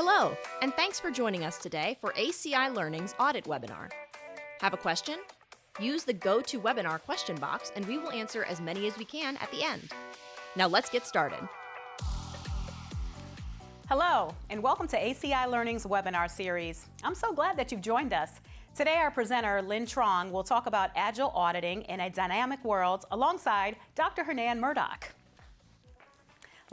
Hello, and thanks for joining us today for ACI Learning's audit webinar. Have a question? Use the GoToWebinar question box and we will answer as many as we can at the end. Now let's get started. Hello, and welcome to ACI Learning's webinar series. I'm so glad that you've joined us. Today, our presenter, Linh Truong, will talk about Agile Auditing in a dynamic world alongside Dr. Hernan Murdoch.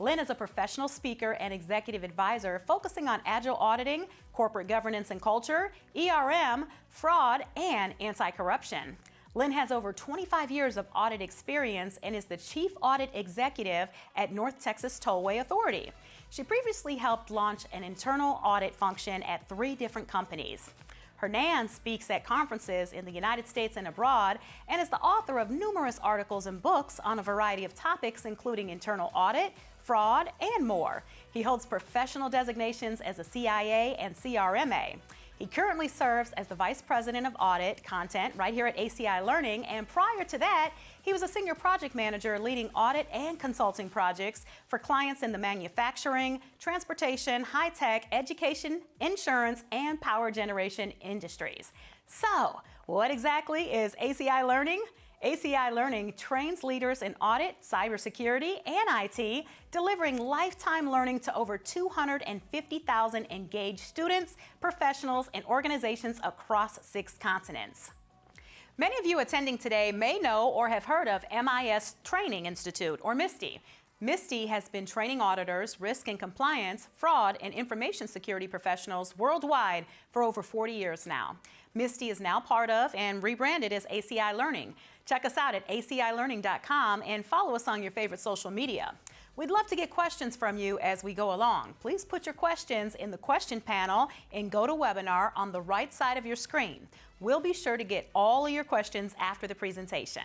Linh is a professional speaker and executive advisor focusing on Agile Auditing, corporate governance and culture, ERM, fraud, and anti-corruption. Linh has over 25 years of audit experience and is the Chief Audit Executive at North Texas Tollway Authority. She previously helped launch an internal audit function at 3 different companies. Hernan speaks at conferences in the United States and abroad and is the author of numerous articles and books on a variety of topics including internal audit, fraud, and more. He holds professional designations as a CIA and CRMA. He currently serves as the Vice President of Audit Content right here at ACI Learning, and prior to that, he was a Senior Project Manager leading audit and consulting projects for clients in the manufacturing, transportation, high-tech, education, insurance, and power generation industries. So, what exactly is ACI Learning? ACI Learning trains leaders in audit, cybersecurity, and IT, delivering lifetime learning to over 250,000 engaged students, professionals, and organizations across 6 continents. Many of you attending today may know or have heard of MIS Training Institute, or MISTI. MISTI has been training auditors, risk and compliance, fraud, and information security professionals worldwide for over 40 years now. MISTI is now part of and rebranded as ACI Learning. Check us out at acilearning.com and follow us on your favorite social media. We'd love to get questions from you as we go along. Please put your questions in the question panel in GoToWebinar on the right side of your screen. We'll be sure to get all of your questions after the presentation.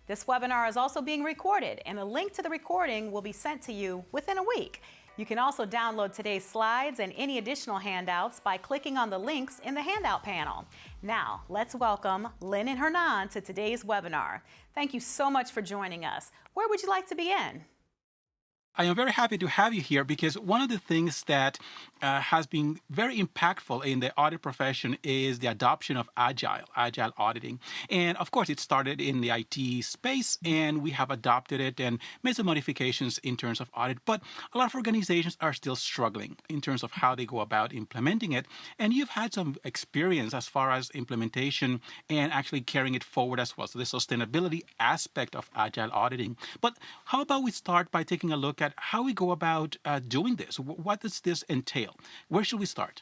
This webinar is also being recorded, and a link to the recording will be sent to you within a week. You can also download today's slides and any additional handouts by clicking on the links in the handout panel. Now, let's welcome Linh and Hernan to today's webinar. Thank you so much for joining us. Where would you like to begin? I am very happy to have you here because one of the things that has been very impactful in the audit profession is the adoption of Agile Auditing. And of course, it started in the IT space and we have adopted it and made some modifications in terms of audit. But a lot of organizations are still struggling in terms of how they go about implementing it. And you've had some experience as far as implementation and actually carrying it forward as well. So the sustainability aspect of Agile Auditing. But how about we start by taking a look at how we go about doing this? What does this entail? Where should we start?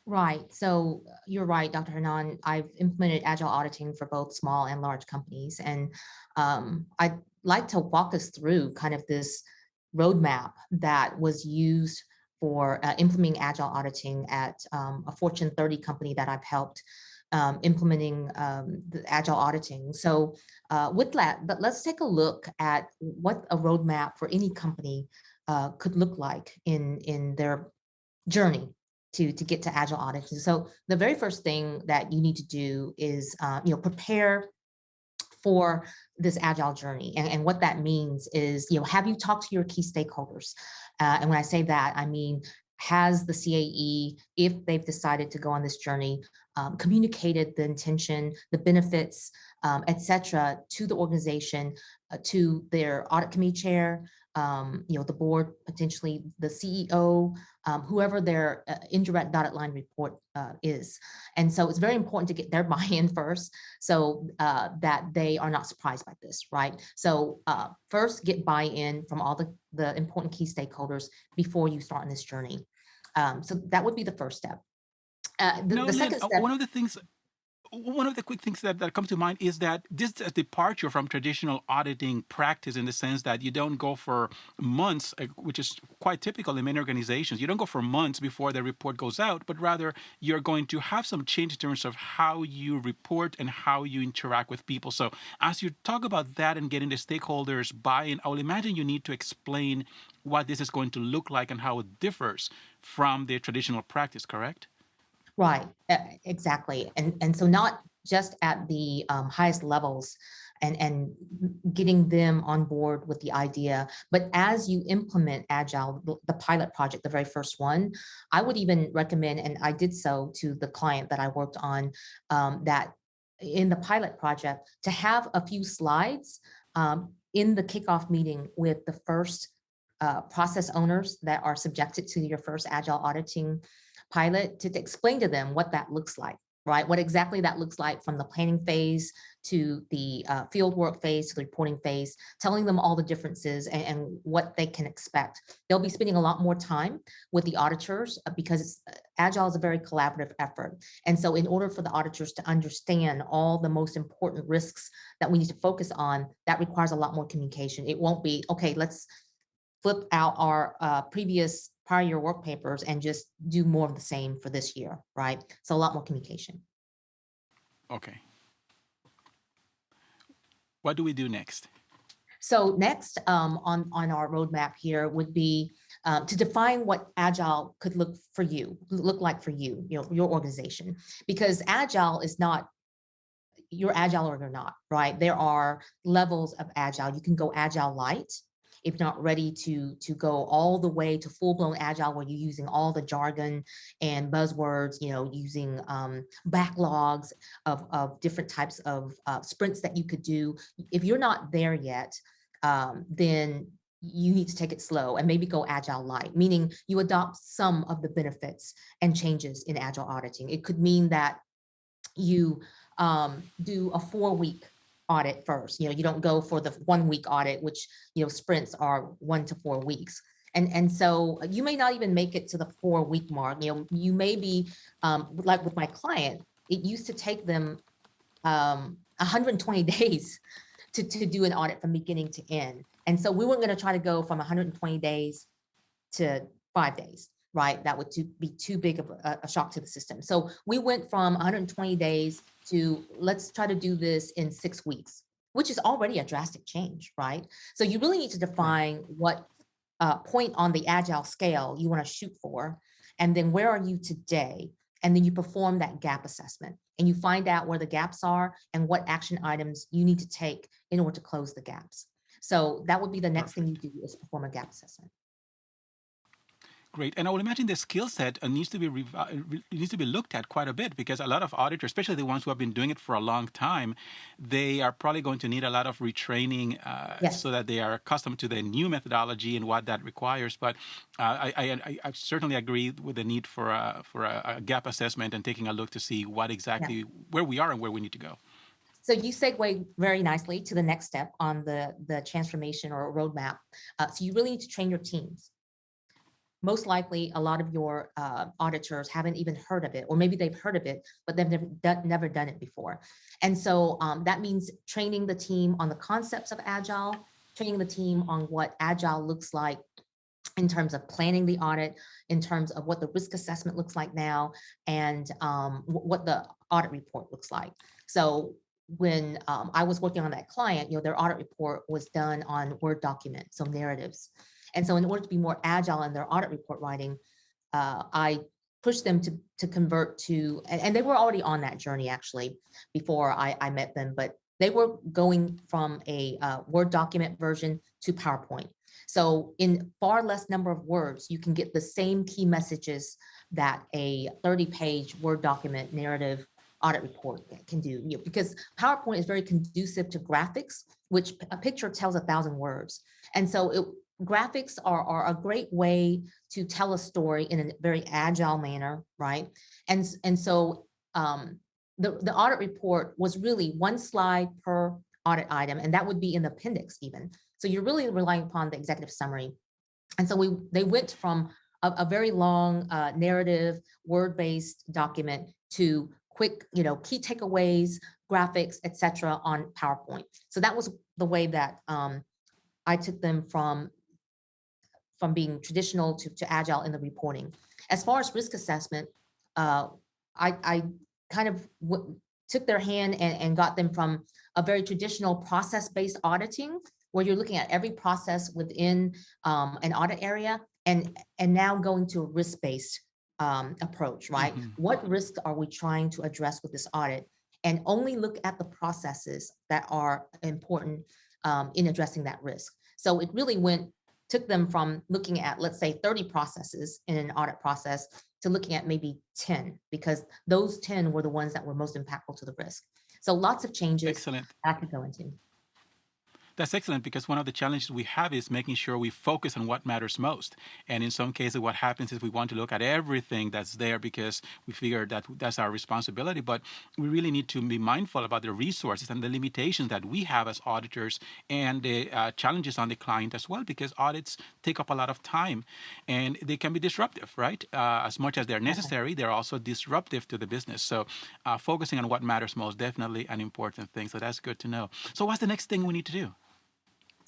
Right. So you're right, Dr. Hernan. I've implemented Agile Auditing for both small and large companies. And I'd like to walk us through kind of this roadmap that was used for implementing Agile Auditing at a Fortune 30 company that I've helped implementing the Agile Auditing. So with that, but let's take a look at what a roadmap for any company could look like in their journey to get to Agile Auditing. So the very first thing that you need to do is prepare for this Agile journey. And what that means is, have you talked to your key stakeholders? And when I say that, I mean, has the CAE, if they've decided to go on this journey, communicated the intention, the benefits, et cetera, to the organization, to their audit committee chair, the board, potentially the CEO, whoever their indirect dotted line report is. And so it's very important to get their buy-in first so that they are not surprised by this, right? So first get buy-in from all the important key stakeholders before you start on this journey. So that would be the first step. The second step. One of the quick things that comes to mind is that this is a departure from traditional auditing practice in the sense that you don't go for months, which is quite typical in many organizations. You don't go for months before the report goes out, but rather you're going to have some change in terms of how you report and how you interact with people. So as you talk about that and getting the stakeholders buy-in, I will imagine you need to explain what this is going to look like and how it differs from the traditional practice, correct? Right, exactly. And so not just at the highest levels and getting them on board with the idea. But as you implement Agile, the pilot project, the very first one, I would even recommend, and I did so to the client that I worked on, that in the pilot project, to have a few slides in the kickoff meeting with the first process owners that are subjected to your first Agile auditing pilot, to explain to them what that looks like, right? What exactly that looks like from the planning phase to the field work phase to the reporting phase, telling them all the differences and what they can expect. They'll be spending a lot more time with the auditors because Agile is a very collaborative effort. And so in order for the auditors to understand all the most important risks that we need to focus on, that requires a lot more communication. It won't be, okay, let's flip out our previous prior year work papers and just do more of the same for this year, right? So a lot more communication. Okay. What do we do next? So next on our roadmap here would be to define what Agile could look like for you, your organization, because Agile is not, you're Agile or you're not, right? There are levels of Agile. You can go Agile light if you're not ready to go all the way to full-blown Agile, where you're using all the jargon and buzzwords, using backlogs of different types of sprints that you could do. If you're not there yet, then you need to take it slow and maybe go Agile light, meaning you adopt some of the benefits and changes in Agile auditing. It could mean that you do a 4-week audit first. You don't go for the 1-week audit, which sprints are 1 to 4 weeks. And so you may not even make it to the 4-week mark. You may be like with my client, it used to take them 120 days to do an audit from beginning to end. And so we weren't going to try to go from 120 days to 5 days, right? That would be too big of a shock to the system. So we went from 120 days to let's try to do this in 6 weeks, which is already a drastic change, right? So you really need to define what point on the Agile scale you want to shoot for, and then where are you today? And then you perform that gap assessment and you find out where the gaps are and what action items you need to take in order to close the gaps. So that would be the next thing you do, is perform a gap assessment. Great. And I would imagine the skill set needs to be looked at quite a bit, because a lot of auditors, especially the ones who have been doing it for a long time, they are probably going to need a lot of retraining Yes. so that they are accustomed to the new methodology and what that requires. But I certainly agree with the need for a gap assessment and taking a look to see what exactly where we are and where we need to go. So you segue very nicely to the next step on the transformation or roadmap. So you really need to train your teams. Most likely, a lot of your auditors haven't even heard of it, or maybe they've heard of it, but they've never done it before. And so that means training the team on the concepts of Agile, training the team on what Agile looks like in terms of planning the audit, in terms of what the risk assessment looks like now, and what the audit report looks like. So when I was working on that client, their audit report was done on Word document, so narratives. And so in order to be more agile in their audit report writing, I pushed them to convert to, and they were already on that journey actually before I met them, but they were going from a Word document version to PowerPoint. So in far less number of words, you can get the same key messages that a 30-page Word document narrative audit report can do, because PowerPoint is very conducive to graphics, which a picture tells 1,000 words. And so graphics are a great way to tell a story in a very agile manner, right? And so the audit report was really 1 slide per audit item, and that would be in the appendix even. So you're really relying upon the executive summary. And so they went from a very long narrative Word-based document to quick, key takeaways, graphics, etc. on PowerPoint. So that was the way that I took them from being traditional to agile in the reporting. As far as risk assessment, I kind of took their hand and got them from a very traditional process-based auditing, where you're looking at every process within an audit area, and now going to a risk-based approach, right? Mm-hmm. What risks are we trying to address with this audit? and only look at the processes that are important in addressing that risk. So it really took them from looking at, let's say, 30 processes in an audit process to looking at maybe 10, because those 10 were the ones that were most impactful to the risk. So lots of changes Excellent. I could go into. That's excellent, because one of the challenges we have is making sure we focus on what matters most. And in some cases, what happens is we want to look at everything that's there because we figure that that's our responsibility. But we really need to be mindful about the resources and the limitations that we have as auditors, and the challenges on the client as well, because audits take up a lot of time and they can be disruptive, right? As much as they're necessary, they're also disruptive to the business. So focusing on what matters most, definitely an important thing. So that's good to know. So what's the next thing we need to do?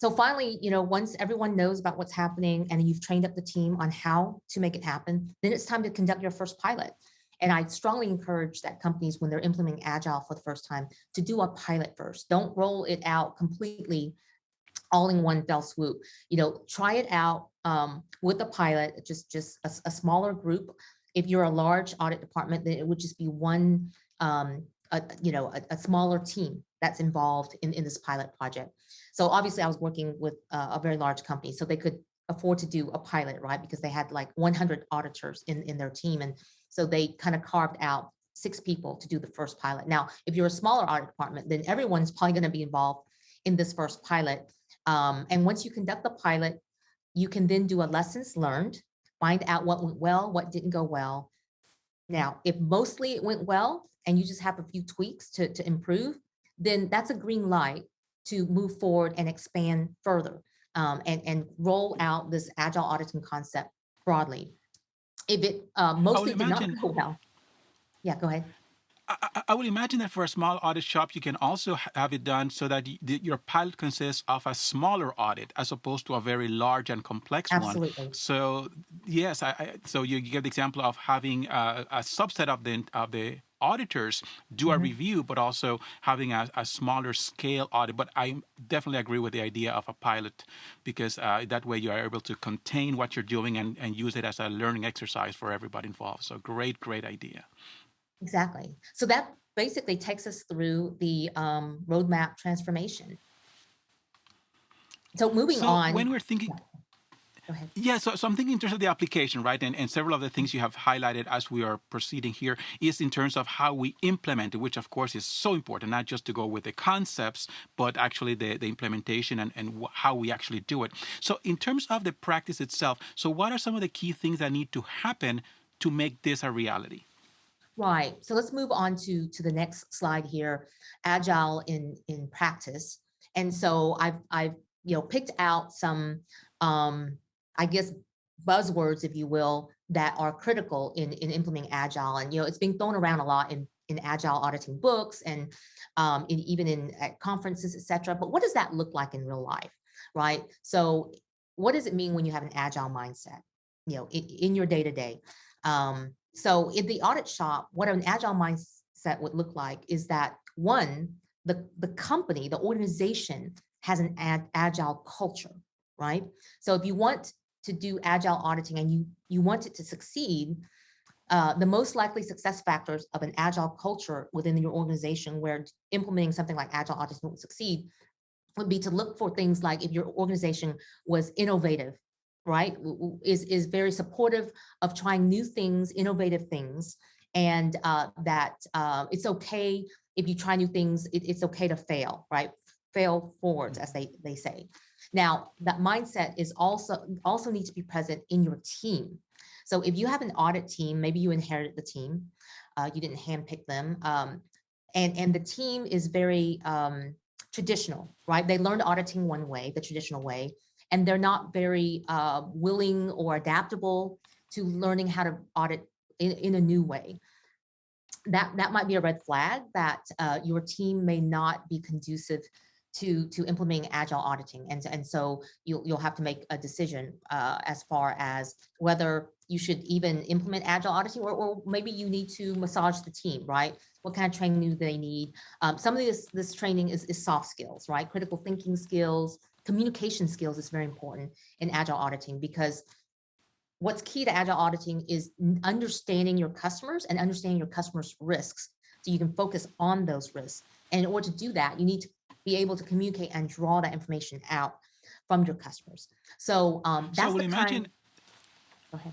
So finally, once everyone knows about what's happening and you've trained up the team on how to make it happen, then it's time to conduct your first pilot. And I strongly encourage that companies, when they're implementing Agile for the first time, to do a pilot first. Don't roll it out completely all in one fell swoop. Try it out with a pilot, just a smaller group. If you're a large audit department, then it would just be one, a smaller team that's involved in this pilot project. So obviously I was working with a very large company, so they could afford to do a pilot, right? Because they had like 100 auditors in their team. And so they kind of carved out 6 people to do the first pilot. Now, if you're a smaller audit department, then everyone's probably going to be involved in this first pilot. And once you conduct the pilot, you can then do a lessons learned, find out what went well, what didn't go well. Now, if mostly it went well and you just have a few tweaks to improve, then that's a green light to move forward and expand further, and roll out this agile auditing concept broadly. If it mostly did not go well. Yeah, go ahead. I would imagine that for a small audit shop, you can also have it done so that your pilot consists of a smaller audit as opposed to a very large and complex Absolutely. one. So yes, so you give the example of having a subset of the auditors do a review, but also having a smaller scale audit. But I definitely agree with the idea of a pilot, because that way you are able to contain what you're doing and use it as a learning exercise for everybody involved. So great idea. Exactly. So that basically takes us through the roadmap transformation. So moving on. When we're thinking, go ahead. Yeah, so I'm thinking in terms of the application, right? And several of the things you have highlighted as we are proceeding here is in terms of how we implement it, which of course is so important, not just to go with the concepts, but actually the implementation and how we actually do it. So in terms of the practice itself, so what are some of the key things that need to happen to make this a reality? Right. So let's move on to the next slide here, Agile in practice. And so I've picked out some, I guess, buzzwords, if you will, that are critical in implementing Agile. And it's being thrown around a lot in Agile auditing books and even at conferences, et cetera. But what does that look like in real life, right? So what does it mean when you have an Agile mindset, in your day-to-day? So in the audit shop, what an Agile mindset would look like is that, one, the company, the organization has an Agile culture, right? So if you want to do Agile auditing and you want it to succeed, the most likely success factors of an Agile culture within your organization where implementing something like Agile auditing will succeed would be to look for things like, if your organization was innovative, right, is very supportive of trying new things, innovative things, and that it's okay if you try new things, it's okay to fail, right? Fail forwards, as they say. Now, that mindset is also needs to be present in your team. So if you have an audit team, maybe you inherited the team, you didn't handpick them, and the team is very traditional, right? They learned auditing one way, the traditional way, and they're not very willing or adaptable to learning how to audit in a new way. That might be a red flag that your team may not be conducive to implementing Agile auditing, and so you'll have to make a decision as far as whether you should even implement Agile auditing, or maybe you need to massage the team, right? What kind of training do they need? Some of this training is soft skills, right? Critical thinking skills, communication skills is very important in Agile auditing, because what's key to Agile auditing is understanding your customers and understanding your customers' risks so you can focus on those risks. And in order to do that, you need to be able to communicate and draw that information out from your customers. So that's we'll the imagine kind. Go ahead.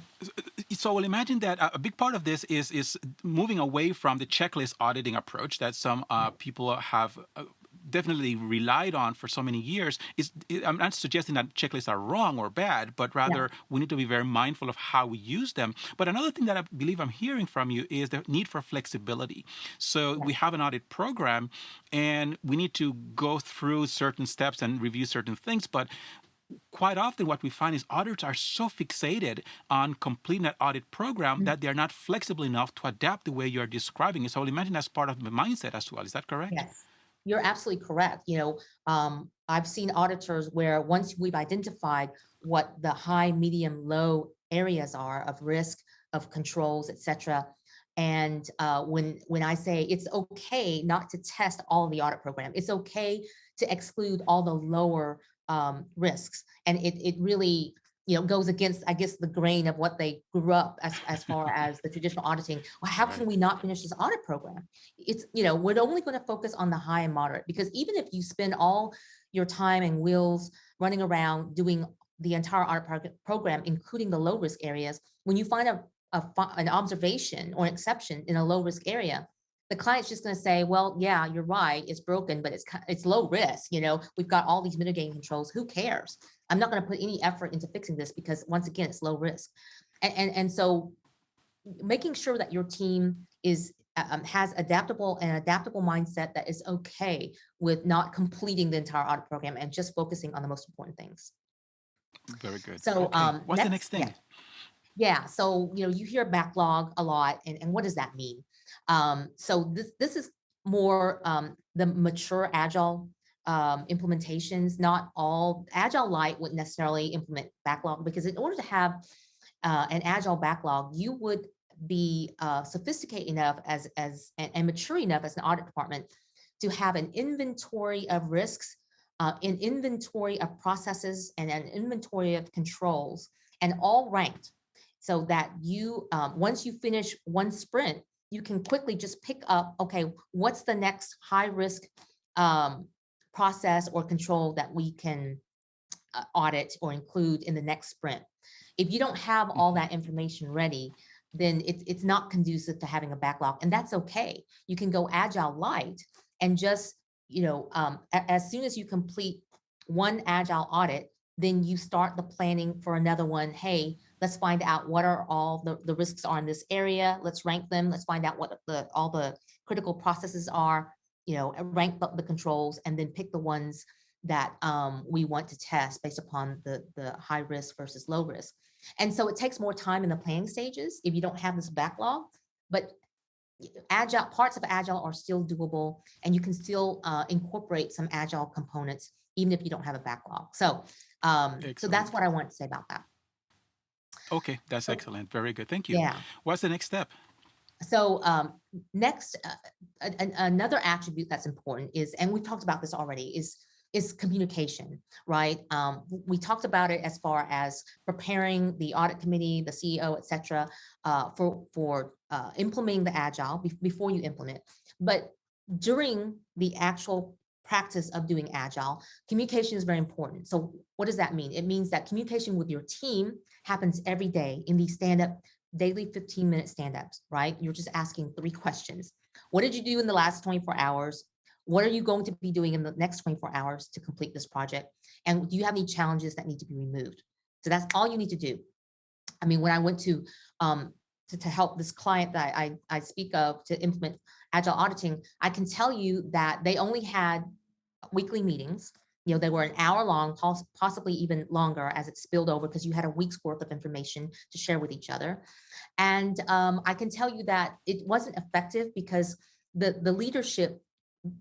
So we'll imagine that a big part of this is moving away from the checklist auditing approach that some people have definitely relied on for so many years. I'm not suggesting that checklists are wrong or bad, but rather we need to be very mindful of how we use them. But another thing that I believe I'm hearing from you is the need for flexibility. So we have an audit program and we need to go through certain steps and review certain things, but quite often what we find is auditors are so fixated on completing that audit program that they're not flexible enough to adapt the way you're describing it. So I would imagine that's part of the mindset as well. Is that correct? Yes, you're absolutely correct. I've seen auditors where once we've identified what the high, medium, low areas are of risk, of controls, et cetera, and when I say it's okay not to test all of the audit program, it's okay to exclude all the lower risks, and it really goes against, I guess, the grain of what they grew up as far as the traditional auditing. Well, how can we not finish this audit program? It's we're only going to focus on the high and moderate, because even if you spend all your time and wheels running around doing the entire audit program, including the low risk areas, when you find an observation or an exception in a low risk area, the client's just going to say, well, yeah, you're right, it's broken, but it's low risk. We've got all these mitigating controls. Who cares? I'm not going to put any effort into fixing this because, once again, it's low risk. And so making sure that your team has an adaptable mindset that is okay with not completing the entire audit program and just focusing on the most important things. Very good. So okay. What's the next thing? Yeah. So, you hear backlog a lot, and what does that mean? So this is more the mature Agile implementations. Not all Agile Light wouldn't necessarily implement backlog, because in order to have an Agile backlog, you would be sophisticated enough and mature enough as an audit department to have an inventory of risks, an inventory of processes, and an inventory of controls, and all ranked, so that you, once you finish one sprint, you can quickly just pick up, okay, what's the next high risk process or control that we can audit or include in the next sprint. If you don't have all that information ready, then it's not conducive to having a backlog, and that's okay. You can go Agile Light and just, as soon as you complete one Agile audit, then you start the planning for another one. Hey, let's find out what are all the risks are in this area. Let's rank them. Let's find out what all the critical processes are, rank the controls, and then pick the ones that we want to test based upon the high risk versus low risk. And so it takes more time in the planning stages if you don't have this backlog, but Agile parts of Agile are still doable, and you can still incorporate some Agile components even if you don't have a backlog. So that's what I want to say about that. Okay, that's excellent. Very good. Thank you. Yeah. What's the next step? So next, another attribute that's important is, and we've talked about this already, is communication, right? We talked about it as far as preparing the audit committee, the CEO, et cetera, for implementing the Agile before you implement. But during the actual practice of doing Agile, communication is very important. So what does that mean? It means that communication with your team happens every day in these stand-up, daily 15-minute stand-ups, right? You're just asking 3 questions. What did you do in the last 24 hours? What are you going to be doing in the next 24 hours to complete this project? And do you have any challenges that need to be removed? So that's all you need to do. I mean, when I went to help this client that I speak of to implement Agile Auditing, I can tell you that they only had weekly meetings. They were an hour long, possibly even longer as it spilled over, because you had a week's worth of information to share with each other. And I can tell you that it wasn't effective because the leadership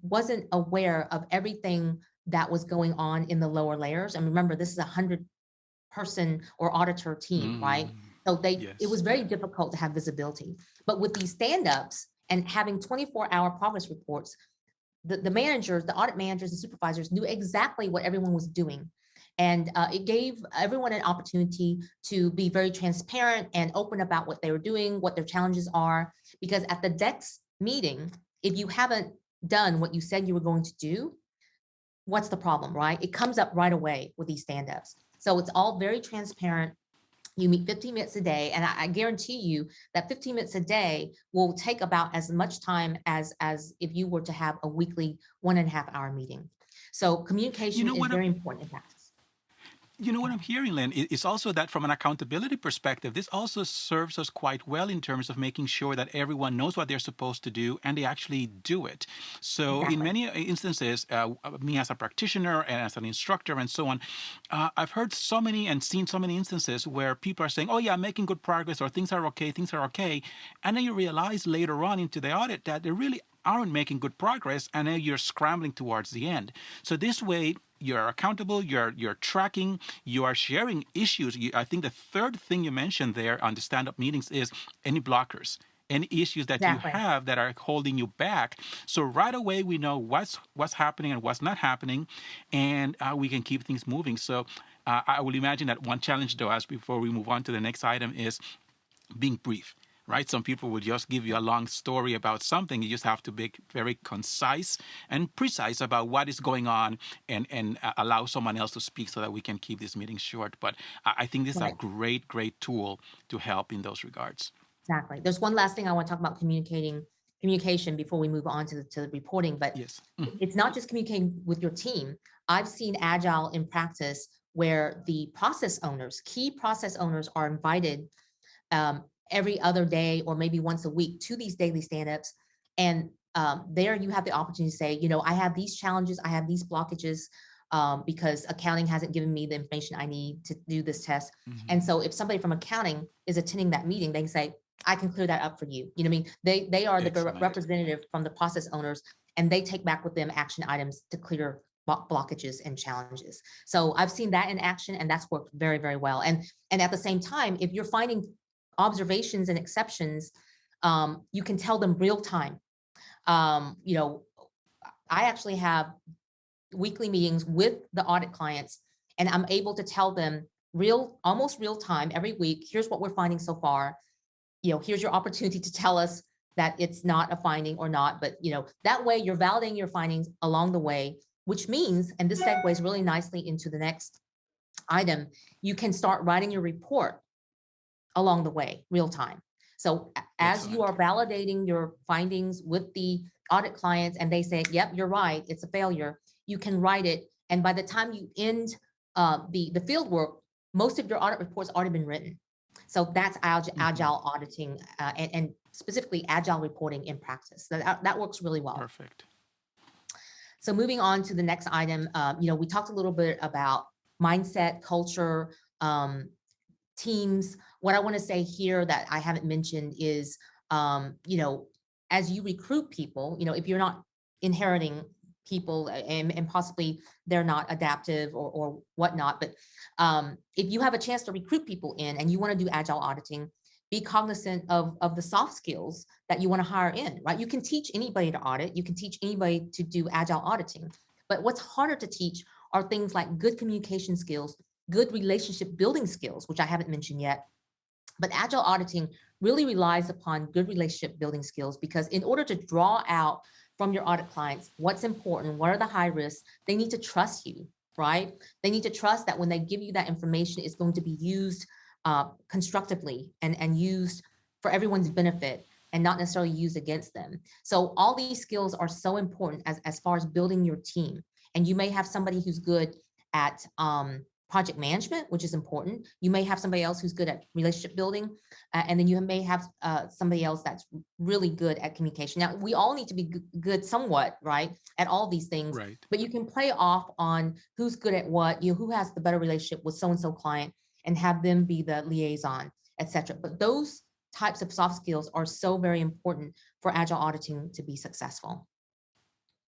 wasn't aware of everything that was going on in the lower layers. And remember, this is a 100-person or auditor team, right? So it was very difficult to have visibility. But with these stand-ups and having 24-hour progress reports, the managers, the audit managers and supervisors knew exactly what everyone was doing. And it gave everyone an opportunity to be very transparent and open about what they were doing, what their challenges are. Because at the next meeting, if you haven't done what you said you were going to do, what's the problem, right? It comes up right away with these stand-ups. So it's all very transparent. You meet 15 minutes a day, and I guarantee you that 15 minutes a day will take about as much time as if you were to have a weekly 1.5 hour meeting. So You communication know is what? very important in practice. You know what I'm hearing, Lynn, is also that from an accountability perspective, this also serves us quite well in terms of making sure that everyone knows what they're supposed to do and they actually do it. So, in Exactly. many instances, me as a practitioner and as an instructor and so on, I've heard so many and seen so many instances where people are saying, "Oh yeah, I'm making good progress," or "Things are okay, things are okay," and then you realize later on into the audit that they really aren't making good progress, and then you're scrambling towards the end. So this way, you're accountable, you're tracking, you are sharing issues. I think the third thing you mentioned there on the stand-up meetings is any blockers, any issues that you Exactly. have that are holding you back. So right away we know what's happening and what's not happening, and we can keep things moving. So I will imagine that one challenge though, as before we move on to the next item, is being brief, right? Some people will just give you a long story about something. You just have to be very concise and precise about what is going on, and allow someone else to speak so that we can keep this meeting short. But I think this is a Right. great tool to help in those regards. Exactly. There's one last thing I want to talk about communication before we move on to the reporting, but Yes. it's not just communicating with your team. I've seen Agile in practice where the process owners, key process owners, are invited every other day or maybe once a week to these daily stand-ups. And there you have the opportunity to say, I have these challenges, I have these blockages because accounting hasn't given me the information I need to do this test. And so if somebody from accounting is attending that meeting, they can say, I can clear that up for you. You know what I mean? They are the Excellent. representative from the process owners, and they take back with them action items to clear blockages and challenges. So I've seen that in action, and that's worked very, very well. And at the same time, if you're finding observations and exceptions, you can tell them real time. You know, I actually have weekly meetings with the audit clients, and I'm able to tell them almost real time every week. Here's what we're finding so far. Here's your opportunity to tell us that it's not a finding or not. But that way you're validating your findings along the way, which means, and this segues really nicely into the next item, you can start writing your report along the way, real time. So as you Excellent. are validating your findings with the audit clients and they say, yep, you're right, it's a failure, you can write it. And by the time you end the field work, most of your audit reports already been written. So that's agile auditing and specifically agile reporting in practice. So that works really well. Perfect. So moving on to the next item, we talked a little bit about mindset, culture, teams. What I want to say here that I haven't mentioned is, as you recruit people, if you're not inheriting people and possibly they're not adaptive or whatnot, but if you have a chance to recruit people in and you want to do agile auditing, be cognizant of the soft skills that you want to hire in, right? You can teach anybody to audit. You can teach anybody to do agile auditing. But what's harder to teach are things like good communication skills, good relationship building skills, which I haven't mentioned yet. But agile auditing really relies upon good relationship building skills, because in order to draw out from your audit clients what's important, what are the high risks, they need to trust you, right? They need to trust that when they give you that information, it's going to be used constructively and used for everyone's benefit and not necessarily used against them. So all these skills are so important as far as building your team. And you may have somebody who's good at project management, which is important. You may have somebody else who's good at relationship building, and then you may have somebody else that's really good at communication. Now, we all need to be good somewhat, right, at all these things, Right. but you can play off on who's good at what, who has the better relationship with so-and-so client, and have them be the liaison, etc. But those types of soft skills are so very important for agile auditing to be successful.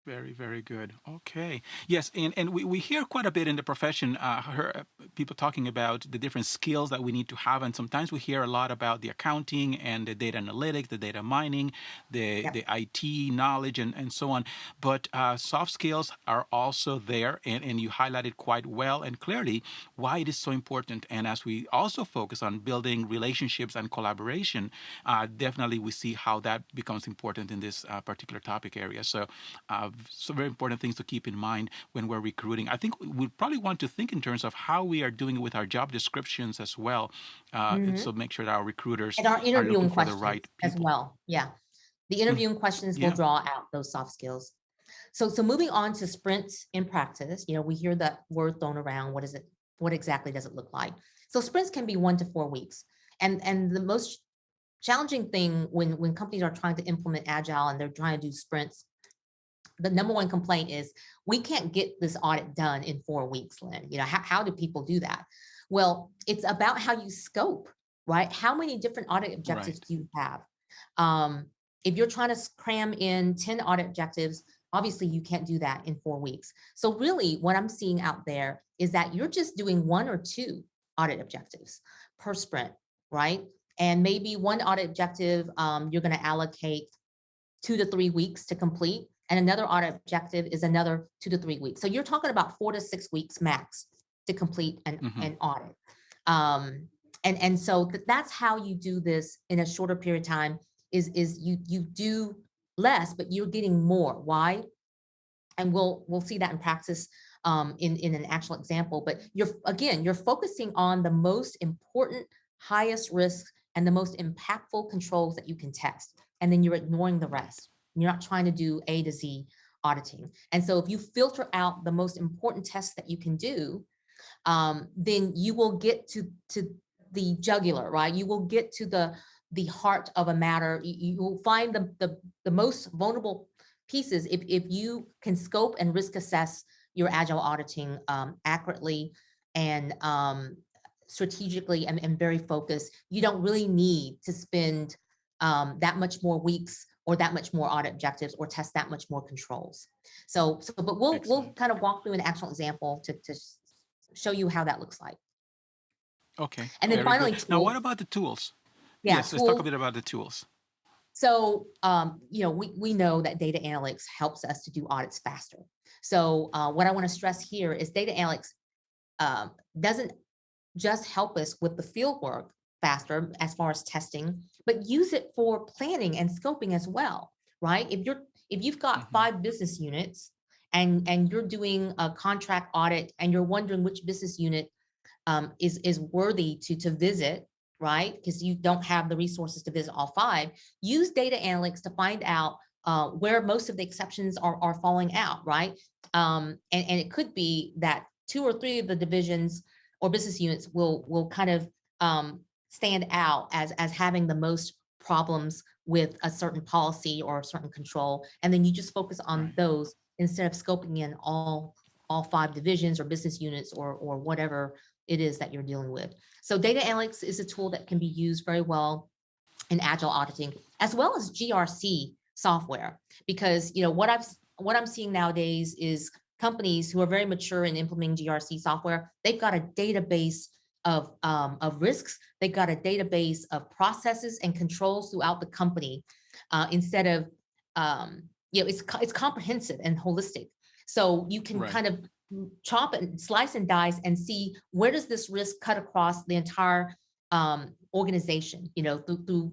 Very, very good. Okay. Yes, and we hear quite a bit in the profession, people talking about the different skills that we need to have. And sometimes we hear a lot about the accounting and the data analytics, the data mining, Yep. the IT knowledge, and so on. But soft skills are also there, and you highlighted quite well and clearly why it is so important. And as we also focus on building relationships and collaboration, definitely we see how that becomes important in this particular topic area. So very important things to keep in mind when we're recruiting. I think we probably want to think in terms of how we are doing it with our job descriptions as well. Mhm. So make sure that our recruiters And our are looking interviewing for the questions right as people. well. Yeah. The Mm, interviewing questions will yeah. draw out those soft skills. So moving on to sprints in practice, we hear that word thrown around. What is it? What exactly does it look like? So sprints can be 1 to 4 weeks. And the most challenging thing when companies are trying to implement agile and they're trying to do sprints, the number one complaint is we can't get this audit done in 4 weeks, Lynn. How do people do that? Well, it's about how you scope, right? How many different audit objectives Right. do you have? Um, if you're trying to cram in 10 audit objectives, obviously you can't do that in 4 weeks. So really what I'm seeing out there is that you're just doing 1 or 2 audit objectives per sprint, right? And maybe one audit objective, you're going to allocate 2 to 3 weeks to complete. And another audit objective is another 2 to 3 weeks. So you're talking about 4 to 6 weeks max to complete Hmm. an audit. And so that's how you do this in a shorter period of time is you do less, but you're getting more. Why? And we'll see that in practice in an actual example. But you're focusing on the most important, highest risk, and the most impactful controls that you can test, and then you're ignoring the Right. rest. You're not trying to do A to Z auditing. And so if you filter out the most important tests that you can do, then you will get to the jugular, right? You will get to the heart of a matter. You will find the most vulnerable pieces if you can scope and risk assess your agile auditing accurately and strategically and very focused. You don't really need to spend that much more weeks or that much more audit objectives or test that much more controls. But we'll Excellent. kind of walk through an actual example to show you how that looks like. Okay. And then Very good. finally, Now, what tools. about the tools? Yeah, Yes, let's talk a tools. bit about the tools. So, we know that data analytics helps us to do audits faster. So, what I want to stress here is data analytics doesn't just help us with the field work faster as far as testing, but use it for planning and scoping as well, right? If you've got Hmm. 5 business units and you're doing a contract audit and you're wondering which business unit is worthy to visit, right? Because you don't have the resources to visit all 5. Use data analytics to find out where most of the exceptions are falling out, right? And it could be that 2 or 3 of the divisions or business units will kind of stand out as having the most problems with a certain policy or a certain control, and then you just focus on Right. those instead of scoping in all 5 divisions or business units or whatever it is that you're dealing with. So data analytics is a tool that can be used very well in agile auditing, as well as GRC software, because what I'm seeing nowadays is companies who are very mature in implementing GRC software. They've got a database of risks. They've got a database of processes and controls throughout the company, instead of it's comprehensive and holistic. So you can Right. kind of chop and slice and dice and see where does this risk cut across the entire organization, through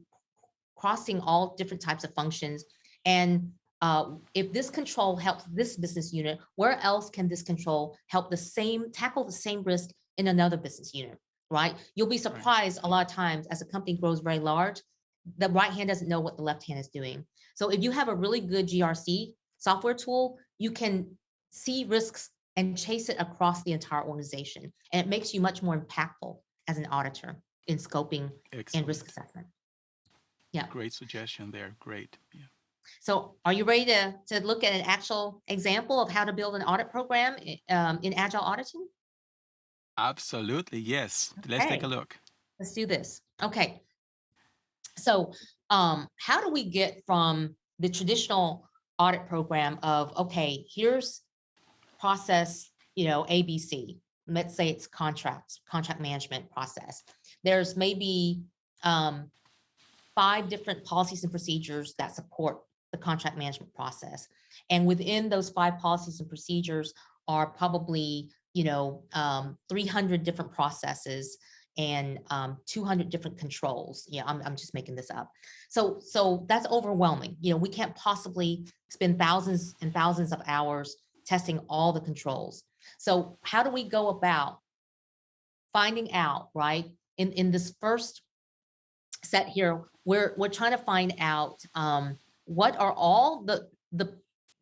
crossing all different types of functions. And if this control helps this business unit, where else can this control help tackle the same risk in another business unit, right? You'll be Right. surprised a lot of times as a company grows very large, the right hand doesn't know what the left hand is doing. So if you have a really good GRC software tool, you can see risks and chase it across the entire organization. And it makes you much more impactful as an auditor in scoping and risk Excellent. assessment. Yeah. Great suggestion there. Great. Yeah. So are you ready to look at an actual example of how to build an audit program in Agile auditing? Absolutely. Yes. Let's take a Okay, look. let's do this. Okay. So how do we get from the traditional audit program of, okay, here's process, ABC. Let's say it's contract management process. There's maybe 5 different policies and procedures that support the contract management process. And within those 5 policies and procedures are probably, 300 different processes and 200 different controls. Yeah, I'm just making this up. So that's overwhelming. We can't possibly spend thousands and thousands of hours testing all the controls. So how do we go about finding out, right? In this first set here, we're trying to find out what are all the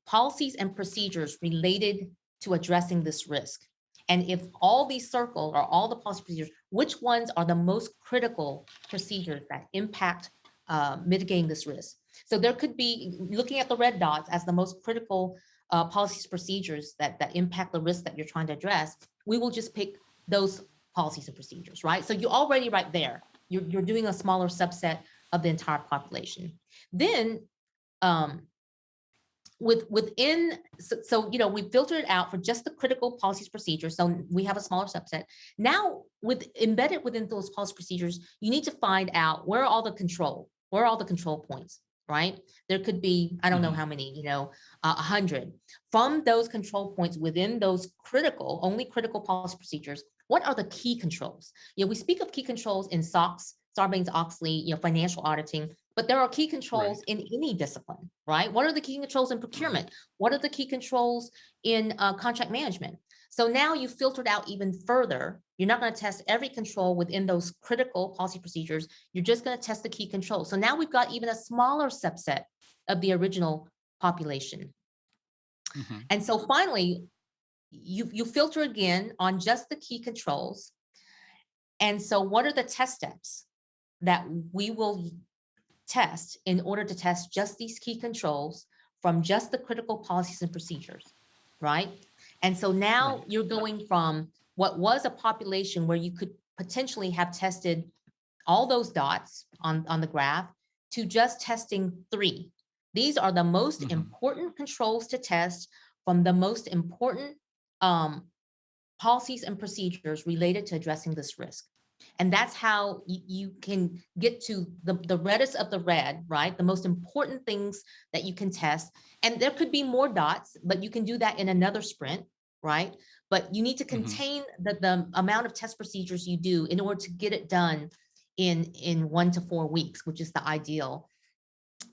policies and procedures related to addressing this risk. And if all these circles are all the policy procedures, which ones are the most critical procedures that impact mitigating this risk? So there could be, looking at the red dots as the most critical policies procedures that impact the risk that you're trying to address, we will just pick those policies and procedures, right? So you're already right there. You're doing a smaller subset of the entire population. Then within, so we filtered it out for just the critical policies procedures. So we have a smaller subset. Now, embedded within those policy procedures, you need to find out where are all the control points, right? There could be, I don't know how many, 100. From those control points within those only critical policy procedures, what are the key controls? We speak of key controls in SOX, Sarbanes-Oxley, financial auditing, but there are key controls in any discipline, right? What are the key controls in procurement? What are the key controls in contract management? So now you filtered out even further. You're not going to test every control within those critical policy procedures. You're just going to test the key controls. So now we've got even a smaller subset of the original population. And so finally, you filter again on just the key controls. And so what are the test steps that we will test in order to test just these key controls from just the critical policies and procedures, right? And so now you're going from what was a population where you could potentially have tested all those dots on the graph to just testing 3. These are the most important controls to test from the most important policies and procedures related to addressing this risk. And that's how you can get to the reddest of the red, right? The most important things that you can test. And there could be more dots, but you can do that in another sprint, right? But you need to contain the amount of test procedures you do in order to get it done in 1 to 4 weeks, which is the ideal.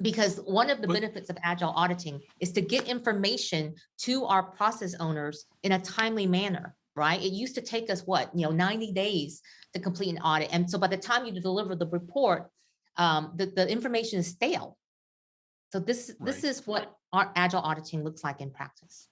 Because one of the benefits of Agile auditing is to get information to our process owners in a timely manner, right? It used to take us 90 days to complete an audit. And so by the time you deliver the report, the information is stale. So this is what our Agile auditing looks like in practice.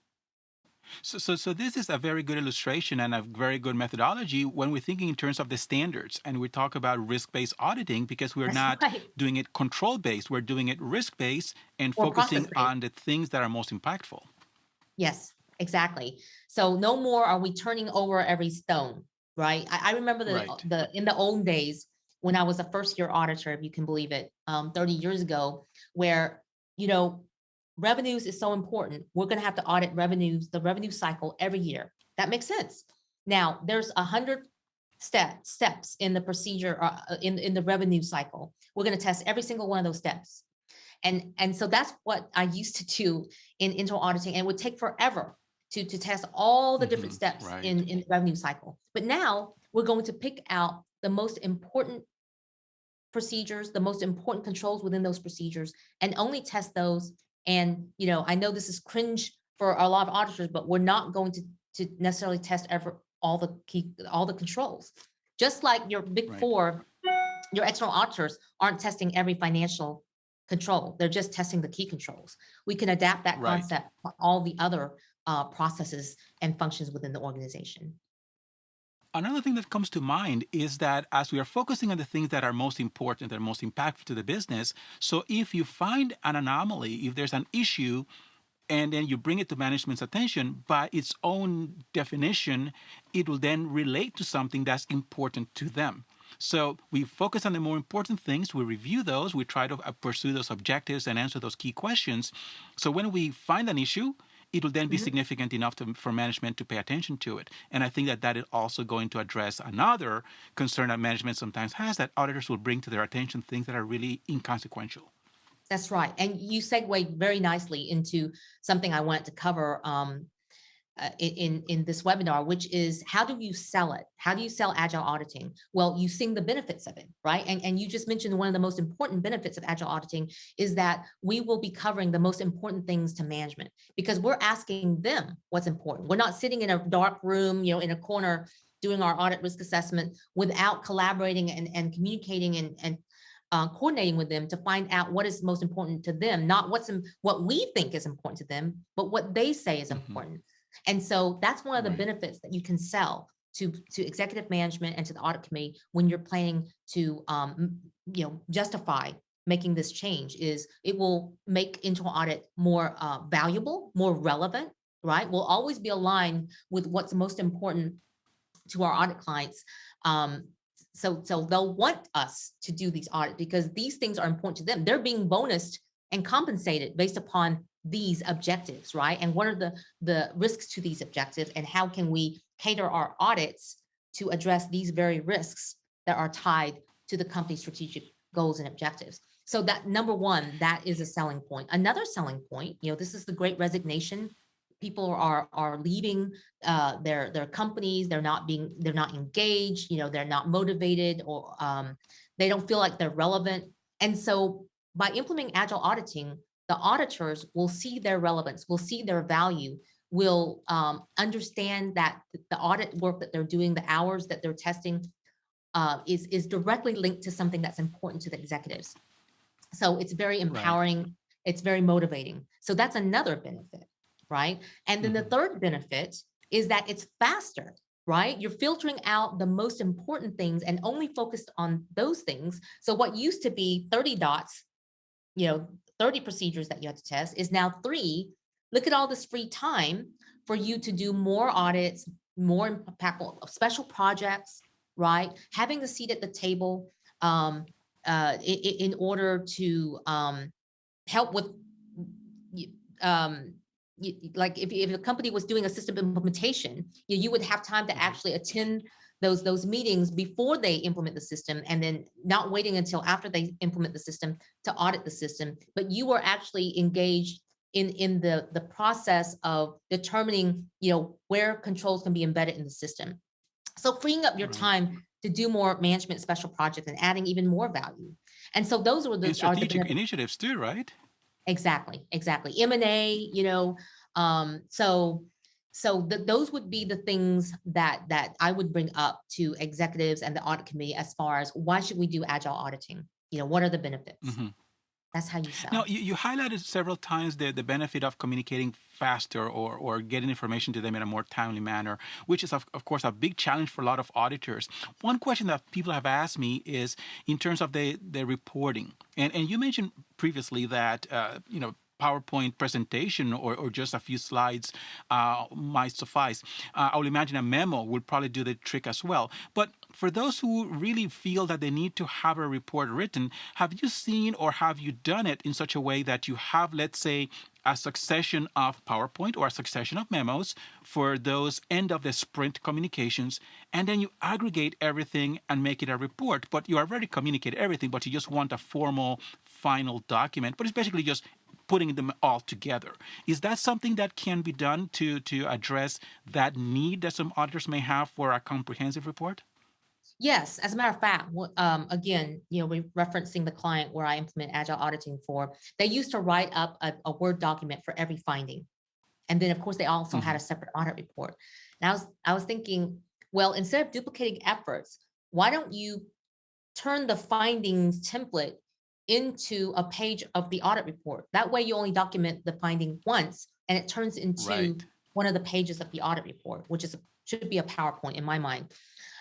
So this is a very good illustration and a very good methodology when we're thinking in terms of the standards and we talk about risk-based auditing, because we're not doing it control-based, we're doing it risk-based and focusing on the things that are most impactful. Yes, exactly. So no more are we turning over every stone, right? I remember in the old days when I was a first-year auditor, if you can believe it, 30 years ago, where, revenues is so important. We're going to have to audit the revenue cycle every year. That makes sense. Now, there's 100 steps in the procedure, in the revenue cycle. We're going to test every single one of those steps. And so that's what I used to do in internal auditing, and it would take forever to test all the different steps in the revenue cycle. But now we're going to pick out the most important procedures, the most important controls within those procedures, and only test those. And, I know this is cringe for a lot of auditors, but we're not going to necessarily test all the controls. Just like your big four, your external auditors aren't testing every financial control. They're just testing the key controls. We can adapt that concept for all the other processes and functions within the organization. Another thing that comes to mind is that as we are focusing on the things that are most important and most impactful to the business, so if you find an anomaly, if there's an issue, and then you bring it to management's attention, by its own definition, it will then relate to something that's important to them. So we focus on the more important things, we review those, we try to pursue those objectives and answer those key questions. So when we find an issue, it will then be significant enough for management to pay attention to it. And I think that that is also going to address another concern that management sometimes has, that auditors will bring to their attention things that are really inconsequential. That's right. And you segue very nicely into something I wanted to cover in this webinar, which is how do you sell it? How do you sell Agile auditing? Well, you sing the benefits of it, right? And you just mentioned one of the most important benefits of Agile auditing is that we will be covering the most important things to management because we're asking them what's important. We're not sitting in a dark room, in a corner doing our audit risk assessment without collaborating and communicating and coordinating with them to find out what is most important to them, not what we think is important to them, but what they say is important. And so that's one of the benefits that you can sell to executive management and to the audit committee when you're planning to justify making this change. Is it will make internal audit more valuable, more relevant, right? We'll always be aligned with what's most important to our audit clients. So they'll want us to do these audits because these things are important to them. They're being bonused and compensated based upon these objectives, right? And what are the risks to these objectives, and how can we cater our audits to address these very risks that are tied to the company's strategic goals and objectives? So that number one, that is a selling point. Another selling point, this is the Great Resignation. People are leaving their companies. They're not engaged. They're not motivated, or they don't feel like they're relevant. And so by implementing Agile auditing, the auditors will see their relevance, will see their value, will understand that the audit work that they're doing, the hours that they're testing, is directly linked to something that's important to the executives. So it's very empowering. It's very motivating. So that's another benefit, right? And then the third benefit is that it's faster, right? You're filtering out the most important things and only focused on those things. So what used to be 30 dots, 30 procedures that you had to test is now 3. Look at all this free time for you to do more audits, more impactful special projects, right? Having the seat at the table in order to help with, like if a company was doing a system implementation, you would have time to actually attend those meetings before they implement the system, and then not waiting until after they implement the system to audit the system. But you were actually engaged in the process of determining, where controls can be embedded in the system. So freeing up your time to do more management special projects and adding even more value. And so those were the strategic initiatives too, right? Exactly. M&A, so those would be the things that I would bring up to executives and the audit committee as far as why should we do Agile auditing? What are the benefits? That's how you sell. Now, you highlighted several times the benefit of communicating faster or getting information to them in a more timely manner, which is, of course, a big challenge for a lot of auditors. One question that people have asked me is in terms of the reporting. And you mentioned previously that, PowerPoint presentation or just a few slides might suffice. I would imagine a memo would probably do the trick as well. But for those who really feel that they need to have a report written, have you seen or have you done it in such a way that you have, let's say, a succession of PowerPoint or a succession of memos for those end of the sprint communications, and then you aggregate everything and make it a report, but you already communicated everything, but you just want a formal final document, but it's basically just putting them all together. Is that something that can be done to address that need that some auditors may have for a comprehensive report? Yes, as a matter of fact, again, we're referencing the client where I implement Agile auditing for. They used to write up a Word document for every finding. And then, of course, they also had a separate audit report. And I was thinking, well, instead of duplicating efforts, why don't you turn the findings template into a page of the audit report? That way you only document the finding once, and it turns into one of the pages of the audit report, which should be a PowerPoint in my mind.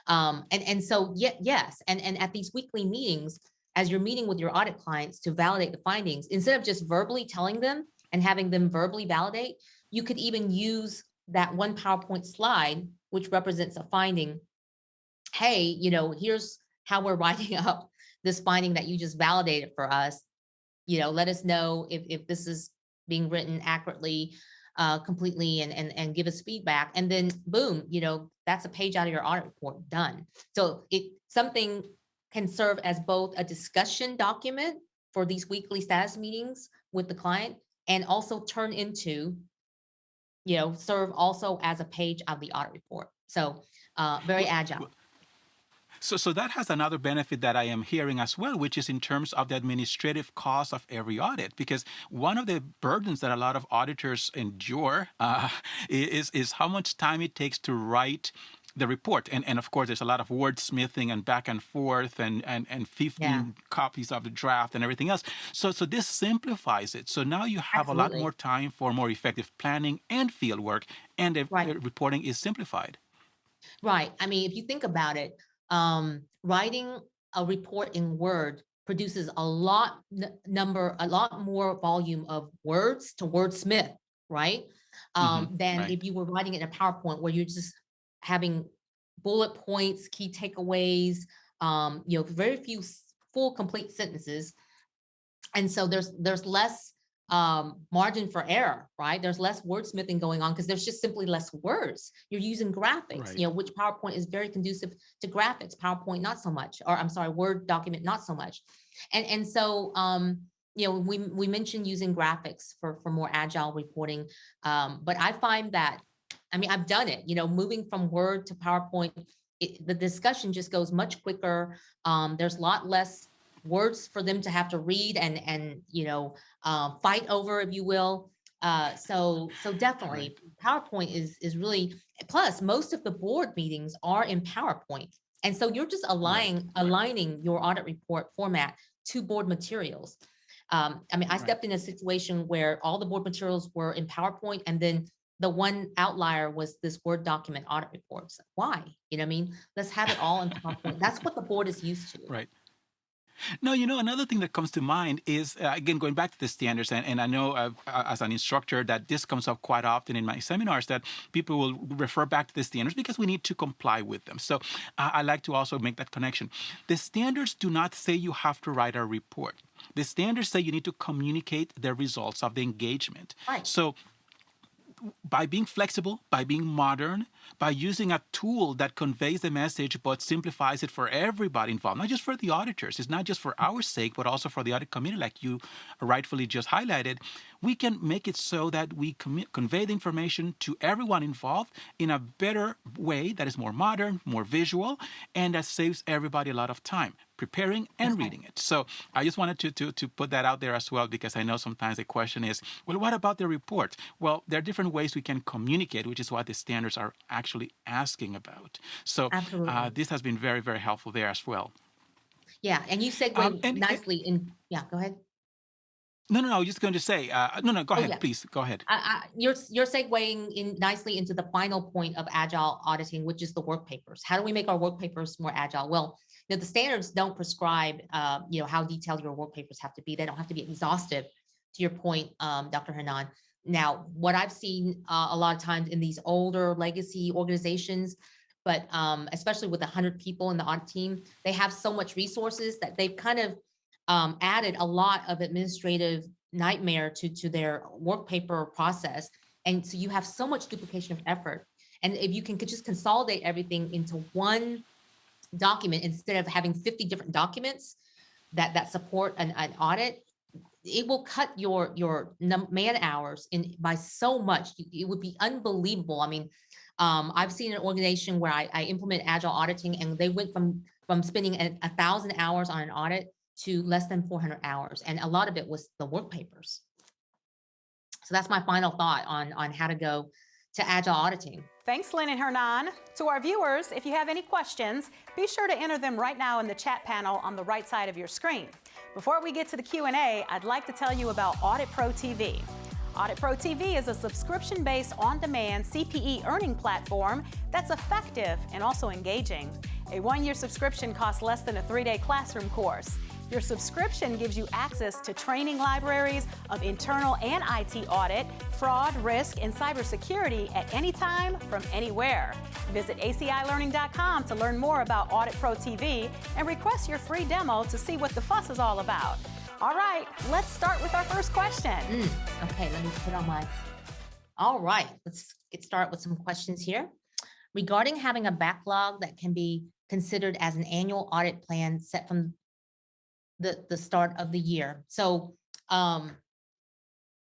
And so yes, and at these weekly meetings, as you're meeting with your audit clients to validate the findings, instead of just verbally telling them and having them verbally validate, you could even use that one PowerPoint slide, which represents a finding. Hey, here's how we're writing up this finding that you just validated for us. Let us know if this is being written accurately, completely, and give us feedback. And then boom, that's a page out of your audit report done. So something can serve as both a discussion document for these weekly status meetings with the client, and also turn into, serve also as a page of the audit report. So very agile. So that has another benefit that I am hearing as well, which is in terms of the administrative cost of every audit. Because one of the burdens that a lot of auditors endure is how much time it takes to write the report. And of course, there's a lot of wordsmithing and back and forth and 15 copies of the draft and everything else. So this simplifies it. So now you have a lot more time for more effective planning and field work, and the reporting is simplified. Right. I mean, if you think about it, writing a report in Word produces a lot more volume of words to wordsmith, right? Than if you were writing it in a PowerPoint where you're just having bullet points, key takeaways, very few full complete sentences. And so there's less margin for error, right? There's less wordsmithing going on because there's just simply less words. You're using graphics, which PowerPoint is very conducive to graphics. PowerPoint, not so much, or I'm sorry, Word document, not so much. And so, we mentioned using graphics for more agile reporting. But I find that, I've done it, moving from Word to PowerPoint, the discussion just goes much quicker. There's a lot less words for them to have to read and fight over, if you will. So definitely PowerPoint is really, plus most of the board meetings are in PowerPoint. And so you're just aligning your audit report format to board materials. I stepped in a situation where all the board materials were in PowerPoint, and then the one outlier was this Word document audit reports. Why? Let's have it all in PowerPoint. That's what the board is used to. Right. No, another thing that comes to mind is, again, going back to the standards, and I know as an instructor that this comes up quite often in my seminars, that people will refer back to the standards because we need to comply with them. So I like to also make that connection. The standards do not say you have to write a report. The standards say you need to communicate the results of the engagement. Right. So by being flexible, by being modern, by using a tool that conveys the message but simplifies it for everybody involved, not just for the auditors. It's not just for our sake, but also for the audit community, like you rightfully just highlighted. We can make it so that we convey the information to everyone involved in a better way that is more modern, more visual, and that saves everybody a lot of time preparing and reading it. So I just wanted to put that out there as well, because I know sometimes the question is, well, what about the report? Well, there are different ways we can communicate, which is what the standards are actually asking about. So this has been very, very helpful there as well. Yeah, and you segued nicely in. Yeah, go ahead. No, I was just going to say, go ahead, please, go ahead. You're segueing in nicely into the final point of agile auditing, which is the work papers. How do we make our work papers more agile? Well, the standards don't prescribe, how detailed your work papers have to be. They don't have to be exhaustive, to your point, Dr. Hernan. Now, what I've seen a lot of times in these older legacy organizations, but especially with 100 people in the audit team, they have so much resources that they've kind of added a lot of administrative nightmare to their work paper process. And so you have so much duplication of effort. And if you can just consolidate everything into one document instead of having 50 different documents that support an audit, it will cut your man hours by so much. It would be unbelievable. I've seen an organization where I implement agile auditing, and they went from spending 1,000 hours on an audit to less than 400 hours. And a lot of it was the work papers. So that's my final thought on how to go to agile auditing. Thanks, Lynn and Hernan. To our viewers, if you have any questions, be sure to enter them right now in the chat panel on the right side of your screen. Before we get to the Q&A, I'd like to tell you about Audit Pro TV. Audit Pro TV is a subscription-based, on-demand CPE earning platform that's effective and also engaging. A one-year subscription costs less than a 3-day classroom course. Your subscription gives you access to training libraries of internal and IT audit, fraud, risk, and cybersecurity at any time from anywhere. Visit acillearning.com to learn more about Audit Pro TV and request your free demo to see what the fuss is all about. All right, let's start with our first question. Okay, let me put on my. All right, let's get started with some questions here. Regarding having a backlog that can be considered as an annual audit plan set from the start of the year. So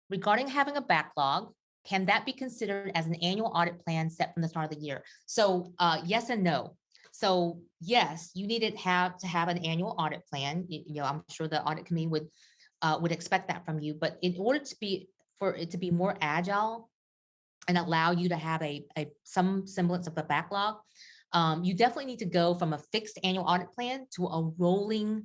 regarding having a backlog, can that be considered as an annual audit plan set from the start of the year? So yes and no. So yes, you need to have an annual audit plan. You know, I'm sure the audit committee would expect that from you. But in order for it to be more agile and allow you to have some semblance of a backlog, you definitely need to go from a fixed annual audit plan to a rolling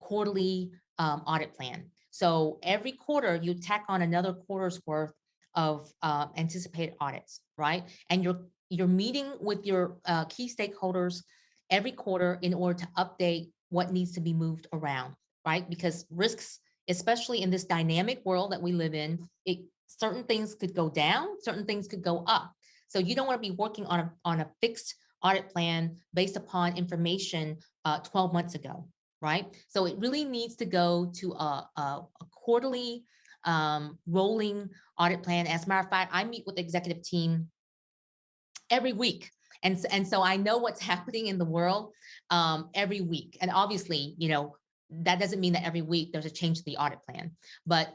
quarterly audit plan. So every quarter you tack on another quarter's worth of anticipated audits, right? And you're meeting with your key stakeholders every quarter in order to update what needs to be moved around, right? Because risks, especially in this dynamic world that we live in, certain things could go down, certain things could go up. So you don't want to be working on a fixed audit plan based upon information 12 months ago, right? So it really needs to go to a quarterly rolling audit plan. As a matter of fact, I meet with the executive team every week. And so I know what's happening in the world every week. And obviously, you know, that doesn't mean that every week there's a change to the audit plan. But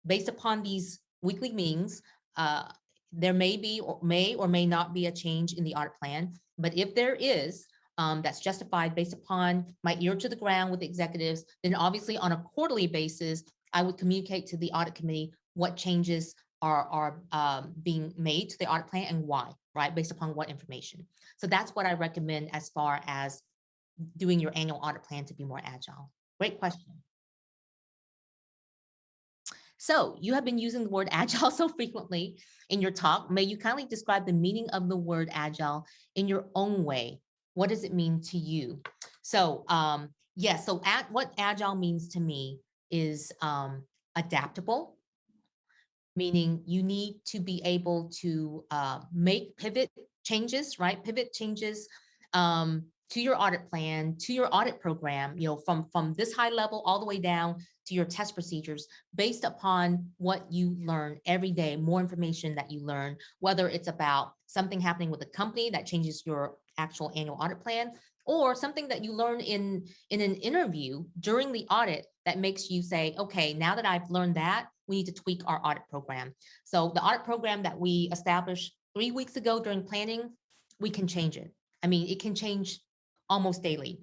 based upon these weekly meetings, there may or may not be a change in the audit plan. But if there is, that's justified based upon my ear to the ground with the executives, then obviously on a quarterly basis, I would communicate to the audit committee what changes are being made to the audit plan and why, right? Based upon what information. So that's what I recommend as far as doing your annual audit plan to be more agile. Great question. So you have been using the word agile so frequently in your talk. May you kindly describe the meaning of the word agile in your own way? What does it mean to you? So yes, so what agile means to me is adaptable, meaning you need to be able to make pivot changes, right? Pivot changes to your audit plan, to your audit program, you know, from this high level all the way down to your test procedures based upon what you learn every day, more information that you learn, whether it's about something happening with the company that changes your actual annual audit plan, or something that you learn in an interview during the audit that makes you say, okay, now that I've learned that, we need to tweak our audit program. So the audit program that we established 3 weeks ago during planning, we can change it. I mean, it can change almost daily.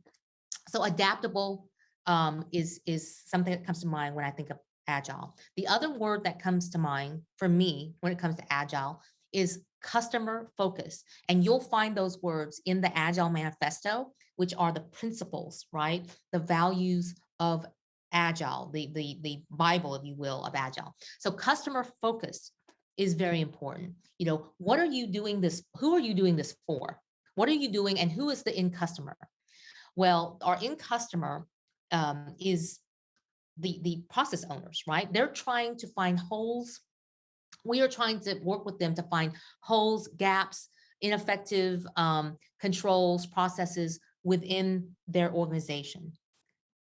So adaptable is something that comes to mind when I think of agile. The other word that comes to mind for me when it comes to agile is customer focus. And you'll find those words in the Agile Manifesto, which are the principles, right? The values of Agile, the Bible, if you will, of Agile. So customer focus is very important. You know, what are you doing this? Who are you doing this for? What are you doing and who is the end customer? Well, our end customer is the process owners, right? They're trying to find holes. We are trying to work with them to find holes, gaps, ineffective controls, processes within their organization.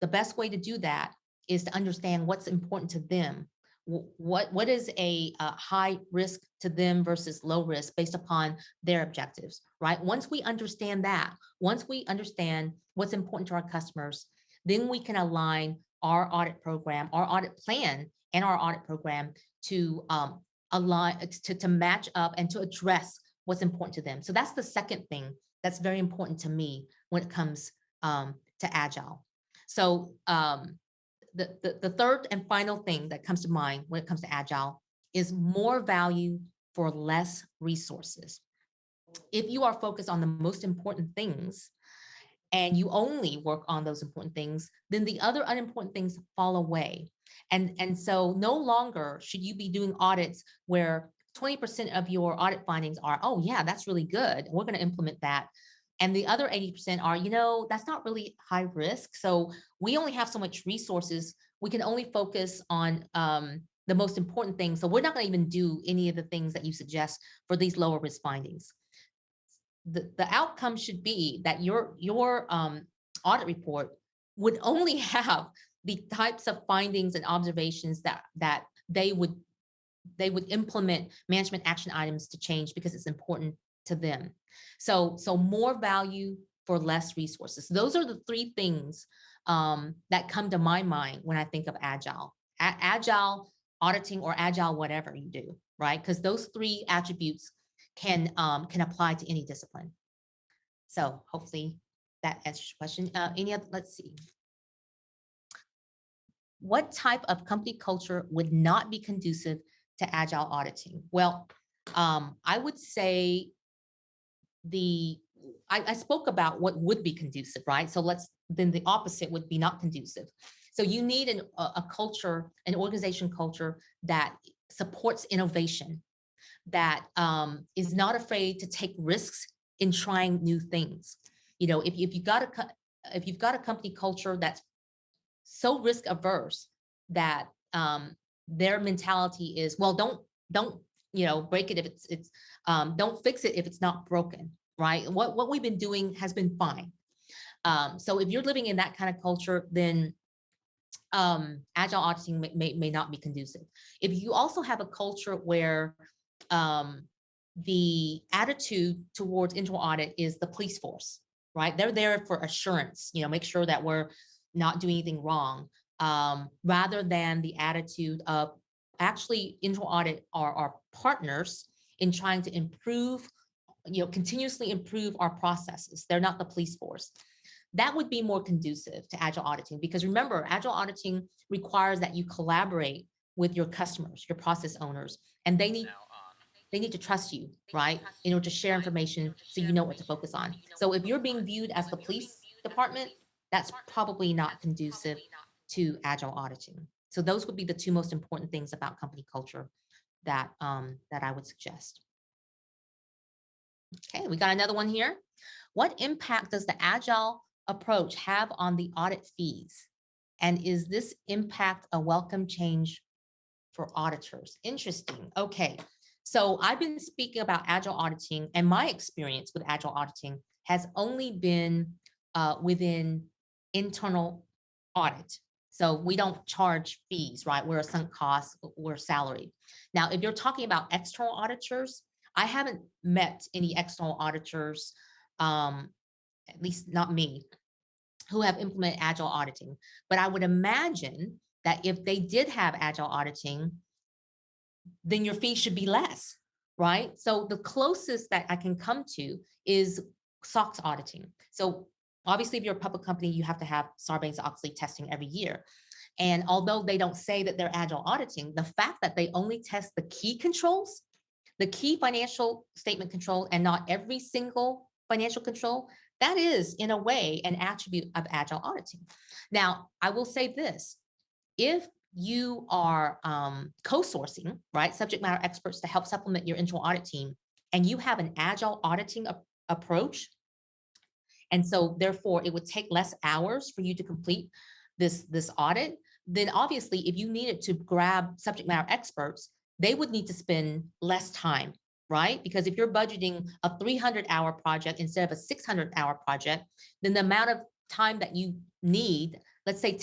The best way to do that is to understand what's important to them. What is a high risk to them versus low risk based upon their objectives, right? Once we understand that, once we understand what's important to our customers, then we can align our audit program, our audit plan, and our audit program to align, to match up and to address what's important to them. So that's the second thing that's very important to me when it comes to Agile. So the third and final thing that comes to mind when it comes to Agile is more value for less resources. If you are focused on the most important things and you only work on those important things, then the other unimportant things fall away. And so no longer should you be doing audits where 20% of your audit findings are, oh yeah, that's really good, we're going to implement that. And the other 80% are, that's not really high risk. So we only have so much resources. We can only focus on the most important things. So we're not going to even do any of the things that you suggest for these lower risk findings. The outcome should be that your audit report would only have the types of findings and observations that they would implement management action items to change because it's important to them. So more value for less resources. Those are the three things that come to my mind when I think of agile. Agile auditing or agile whatever you do, right? Because those three attributes can apply to any discipline. So hopefully that answers your question. Any other? Let's see. What type of company culture would not be conducive to agile auditing? Well, I would say I spoke about what would be conducive, right? So then the opposite would be not conducive. So you need a culture, an organization culture that supports innovation, that is not afraid to take risks in trying new things. If you've got a company culture that's so risk averse that their mentality is, well, don't break it if it's don't fix it if it's not broken, right? What we've been doing has been fine. So if you're living in that kind of culture, then agile auditing may not be conducive. If you also have a culture where the attitude towards internal audit is the police force, right? They're there for assurance, make sure that we're not doing anything wrong, rather than the attitude of actually internal audit are our partners in trying to improve, continuously improve our processes. They're not the police force. That would be more conducive to agile auditing, because remember, agile auditing requires that you collaborate with your customers, your process owners, and they need to trust you, right? In order to share information so you know what to focus on. So if you're being viewed as the police department, that's probably not conducive to agile auditing. So those would be the two most important things about company culture that I would suggest. Okay, we got another one here. What impact does the agile approach have on the audit fees? And is this impact a welcome change for auditors? Interesting. Okay, so I've been speaking about agile auditing, and my experience with agile auditing has only been within internal audit. So we don't charge fees, right? We're a sunk cost, we're salaried. Now, if you're talking about external auditors, I haven't met any external auditors, at least not me, who have implemented agile auditing. But I would imagine that if they did have agile auditing, then your fee should be less, right? So the closest that I can come to is SOX auditing. So obviously, if you're a public company, you have to have Sarbanes-Oxley testing every year. And although they don't say that they're agile auditing, the fact that they only test the key controls, the key financial statement control, and not every single financial control, that is, in a way, an attribute of agile auditing. Now, I will say this. If you are co-sourcing, right, subject matter experts to help supplement your internal audit team, and you have an agile auditing approach, and so therefore it would take less hours for you to complete this audit, then obviously if you needed to grab subject matter experts, they would need to spend less time, right? Because if you're budgeting a 300-hour project instead of a 600-hour project, then the amount of time that you need, let's say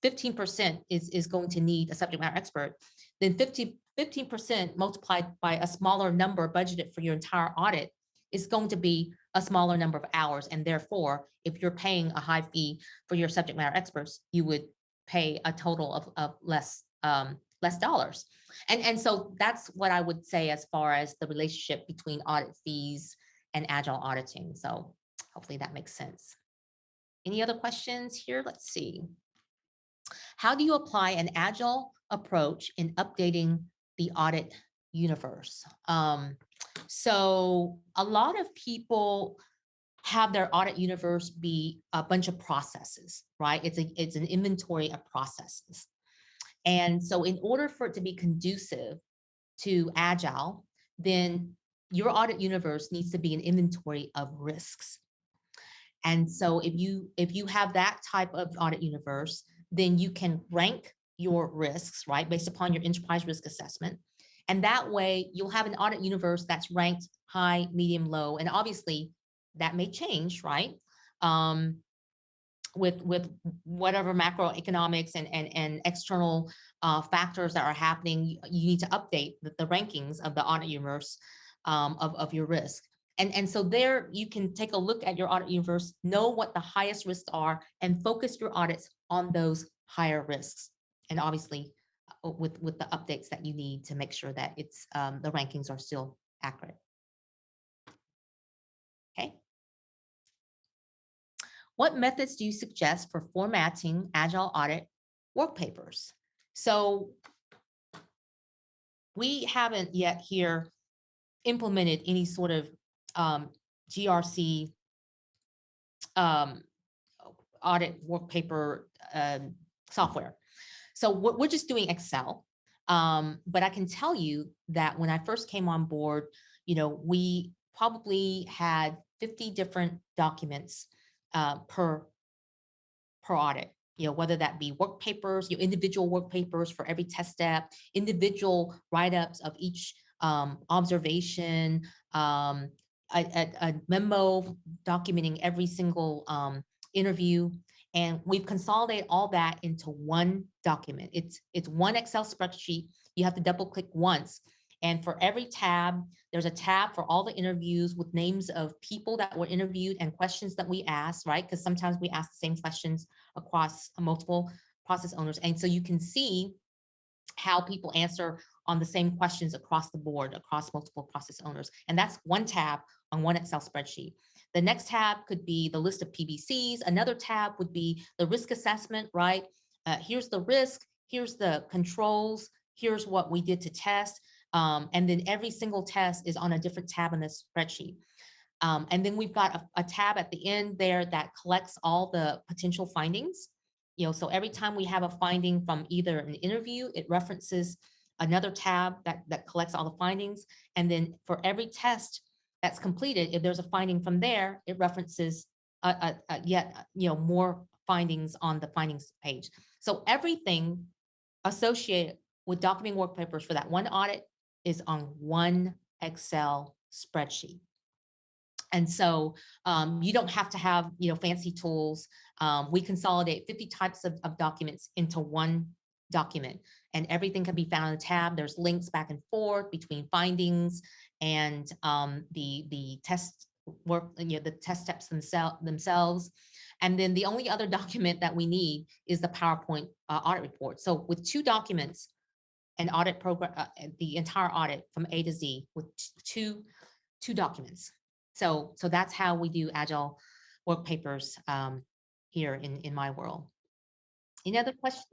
15% is going to need a subject matter expert, then 15% multiplied by a smaller number budgeted for your entire audit is going to be a smaller number of hours. And therefore, if you're paying a high fee for your subject matter experts, you would pay a total of less dollars. And so that's what I would say as far as the relationship between audit fees and agile auditing. So hopefully that makes sense. Any other questions here? Let's see. How do you apply an agile approach in updating the audit universe? So a lot of people have their audit universe be a bunch of processes, right? It's an inventory of processes. And so in order for it to be conducive to agile, then your audit universe needs to be an inventory of risks. And so if you have that type of audit universe, then you can rank your risks, right, based upon your enterprise risk assessment. And that way you'll have an audit universe that's ranked high, medium, low. And obviously that may change, right? With whatever macroeconomics and external factors that are happening, you need to update the rankings of the audit universe of your risk. And so there you can take a look at your audit universe, know what the highest risks are, and focus your audits on those higher risks. And obviously with the updates that you need to make sure that it's the rankings are still accurate. Okay. What methods do you suggest for formatting Agile audit work papers? So we haven't yet here implemented any sort of GRC audit work paper software. So we're just doing Excel. But I can tell you that when I first came on board, we probably had 50 different documents per audit, whether that be work papers, individual work papers for every test step, individual write-ups of each observation, a memo documenting every single interview. And we've consolidated all that into one document. It's one Excel spreadsheet. You have to double click once. And for every tab, there's a tab for all the interviews with names of people that were interviewed and questions that we asked, right? Because sometimes we ask the same questions across multiple process owners. And so you can see how people answer on the same questions across the board, across multiple process owners. And that's one tab on one Excel spreadsheet. The next tab could be the list of PBCs. Another tab would be the risk assessment, right? Here's the risk, here's the controls, here's what we did to test. And then every single test is on a different tab in this spreadsheet. And then we've got a tab at the end there that collects all the potential findings. So every time we have a finding from either an interview, it references another tab that collects all the findings. And then for every test that's completed, if there's a finding from there, it references yet more findings on the findings page. So everything associated with documenting work papers for that one audit is on one Excel spreadsheet. And so you don't have to have fancy tools. We consolidate 50 types of documents into one document, and everything can be found on the tab. There's links back and forth between findings and the test work, the test steps themselves. And then the only other document that we need is the PowerPoint audit report. So with two documents, an audit program, the entire audit from A to Z with two documents. So that's how we do Agile work papers here in my world. Any other questions?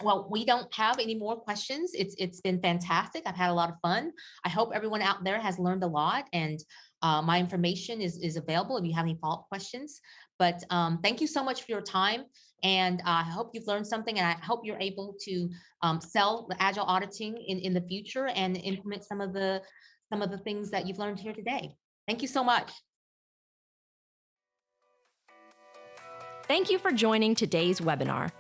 Well, we don't have any more questions. It's been fantastic. I've had a lot of fun. I hope everyone out there has learned a lot, and my information is available if you have any follow-up questions. But thank you so much for your time, and I hope you've learned something, and I hope you're able to sell the Agile auditing in the future and implement some of the things that you've learned here today. Thank you so much. Thank you for joining today's webinar.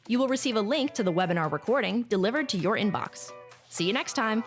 You will receive a link to the webinar recording delivered to your inbox. See you next time.